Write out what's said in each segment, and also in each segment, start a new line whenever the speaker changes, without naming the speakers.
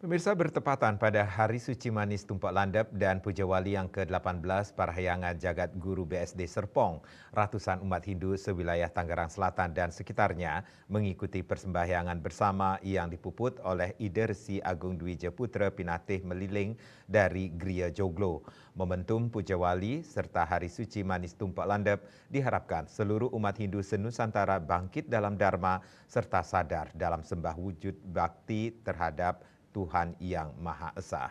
Pemirsa, bertepatan pada Hari Suci Manis Tumpak Landep dan Puja Wali yang ke-18 Parahyangan Jagat Guru BSD Serpong, ratusan umat Hindu sewilayah Tangerang Selatan dan sekitarnya mengikuti persembahyangan bersama yang dipuput oleh Ide Resi Agung Dwi Putra Pinatih Meliling dari Gria Joglo. Momentum Puja Wali serta Hari Suci Manis Tumpak Landep diharapkan seluruh umat Hindu senusantara bangkit dalam dharma serta sadar dalam sembah wujud bakti terhadap Tuhan Yang Maha Esa.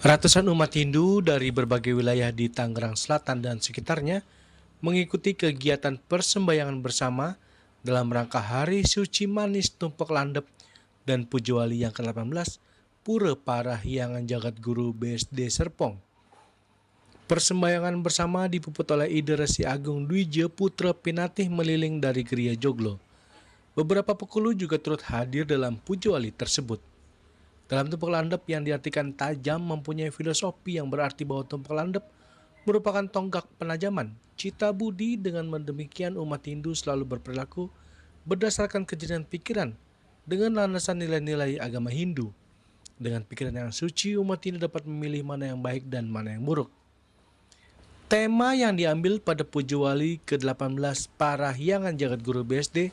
Ratusan umat Hindu dari berbagai wilayah di Tangerang Selatan dan sekitarnya mengikuti kegiatan persembahyangan bersama dalam rangka Hari Suci Manis Tumpak Landep dan Puja Wali yang ke-18 Pura Parahyangan Jagat Guru BSD Serpong. Persembahyangan bersama dipuput oleh Ide Resi Agung Dwi Putra Pinatih Meliling dari Gria Joglo. Beberapa pekulu juga turut hadir dalam Puja Wali tersebut. Dalam tumpak landep yang diartikan tajam mempunyai filosofi yang berarti bahwa tumpak landep merupakan tonggak penajaman cita budi. Dengan demikian umat Hindu selalu berperilaku berdasarkan kejernihan pikiran dengan landasan nilai-nilai agama Hindu. Dengan pikiran yang suci, umat Hindu dapat memilih mana yang baik dan mana yang buruk. Tema yang diambil pada Puja Wali ke-18 Parahyangan Jagat Guru BSD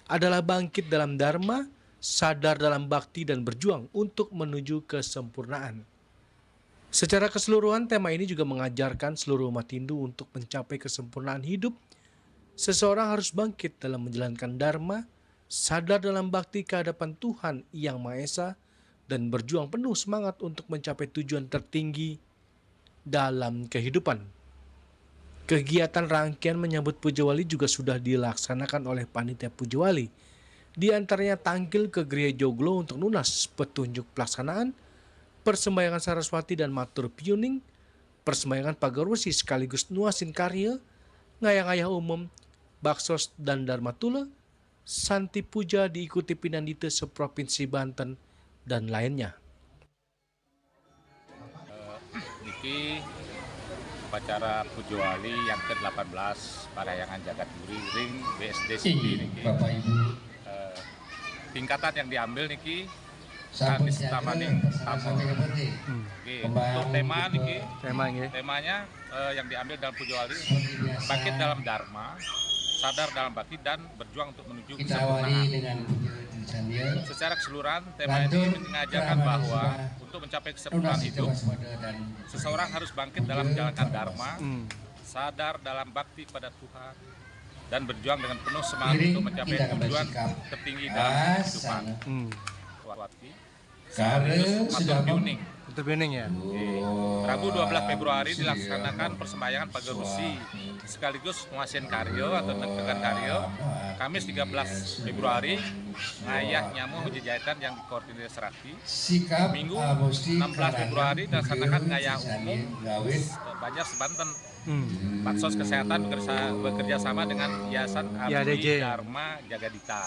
adalah bangkit dalam dharma, sadar dalam bakti dan berjuang untuk menuju kesempurnaan. Secara keseluruhan, tema ini juga mengajarkan seluruh umat Hindu untuk mencapai kesempurnaan hidup. Seseorang harus bangkit dalam menjalankan dharma, sadar dalam bakti kehadapan Tuhan Yang Maha Esa, dan berjuang penuh semangat untuk mencapai tujuan tertinggi dalam kehidupan. Kegiatan rangkaian menyambut Puja Wali juga sudah dilaksanakan oleh panitia Puja Wali. Di antaranya tanggil ke Gria Joglo untuk lunas petunjuk pelaksanaan, persembahyangan Saraswati dan Matur Piuning, persembahyangan Pagarusi sekaligus nuasin karya, ngayang-ngayah umum, baksos dan Dharma Tula, Santi Puja diikuti Pinandita seprovinsi Banten, dan lainnya.
Niki upacara Puja Wali yang ke-18 Parahyangan Jagat Guru Ring BSD Sendiri niki.
Bapak Ibu,
Tingkatan yang diambil niki Anis Tamaning Tamu. Untuk tema niki, temanya yang diambil dalam Puja Wali bangkit dalam dharma, sadar dalam bakti dan berjuang untuk menuju kesempurnaan. Secara keseluruhan, tema ini mengajarkan bahwa untuk mencapai kesempurnaan hidup, seseorang harus bangkit dalam menjalankan dharma, sadar dalam bakti pada Tuhan, dan berjuang dengan penuh semangat untuk mencapai tujuan tertinggi dalam kehidupan.
Matur Piuning ya.
Rabu 12 Februari dilaksanakan persembahyangan Pagarusi sekaligus Muasin Karyo atau Nekegan Karyo. Kamis 13 Februari Ngayah Nyamu Menjejaitan yang dikoordinir Serati. Minggu 16 Februari dilaksanakan Ngayah Umum Banjar Banten. Baksos Kesehatan bekerja sama dengan Yayasan Abdi Dharma Jagadita.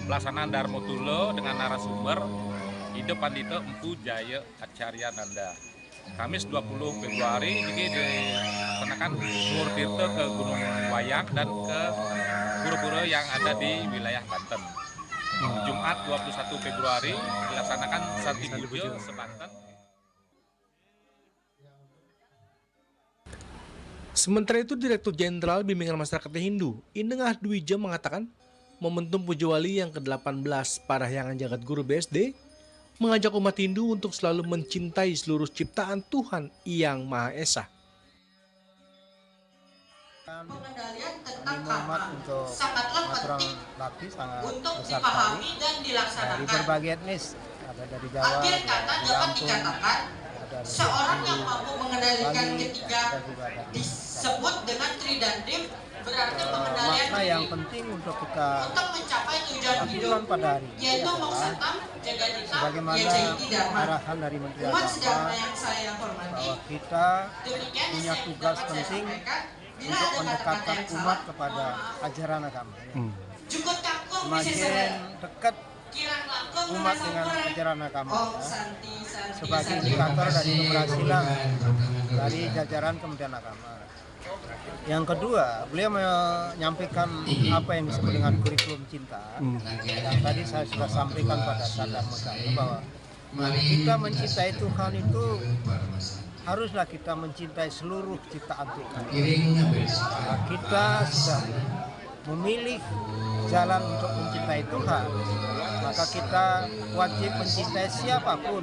Pelaksanaan Dharma Tulo dengan narasumber Ide Pandita Empu Jaya Acarya Nanda. Kamis 20 Februari ini dilaksanakan Tur Tirta ke Gunung Wayang dan ke pura-pura yang ada di wilayah Banten. Jumat 21 Februari dilaksanakan Santi Puja sebanten.
Sementara itu, Direktur Jenderal Bimbingan Masyarakat Hindu, Indengah Dwija mengatakan, momentum Puja Wali yang ke-18 Parahyangan Jagat Guru BSD mengajak umat Hindu untuk selalu mencintai seluruh ciptaan Tuhan Yang Maha Esa.
Pengendalian tentang karma
untuk
sangatlah penting
bakti sangat
untuk
besar
dipahami
sekali.
dan
Dari
dilaksanakan.
berbagai etnis, ada dari Jawa,
Akhir
ada
kata
dari
dapat
Lampung,
dikatakan
ada dari
seorang
Hindu,
yang mampu mengendalikan
Bali,
ketiga
ada juga dari
disebut dengan Tridandrim, berarti pengendalian
makna yang
diri
penting untuk kita
untuk mencapai tujuan hidup,
lakukan pada hari ini
yaitu
adalah
Moksatam, Jagadita,
sebagaimana
Yajaiti Dharma.
arahan dari Menteri
Umat sedang
Agama
yang saya hormati,
bahwa kita
demikian
punya
yang
tugas
dapat saya
penting
sampaikan. Bila
untuk
ada
mendekatkan
kata-kata yang
umat
salah,
kepada ajaran agama.
cukup takut
Semakin dekat
kirang langkung
umat
merasa
dengan
kurang.
ajaran agama
Om Santi Santi
sebagai
Santi.
indikator dari keberhasilan dari jajaran Kementerian Agama. Yang kedua, beliau menyampaikan apa yang disebut dengan kurikulum cinta. Yang tadi saya sudah sampaikan pada saat saya bahwa kita mencintai Tuhan itu haruslah kita mencintai seluruh ciptaan Tuhan. Nah, kita sudah memilih jalan untuk mencintai Tuhan, maka kita wajib mencintai siapapun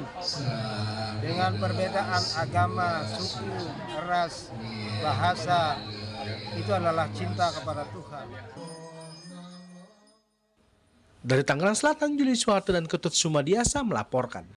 dengan perbedaan agama, suku, ras, bahasa. Itu adalah cinta kepada Tuhan.
Dari Tangerang Selatan, Juli Soeharto dan Ketut Sumadiasa melaporkan.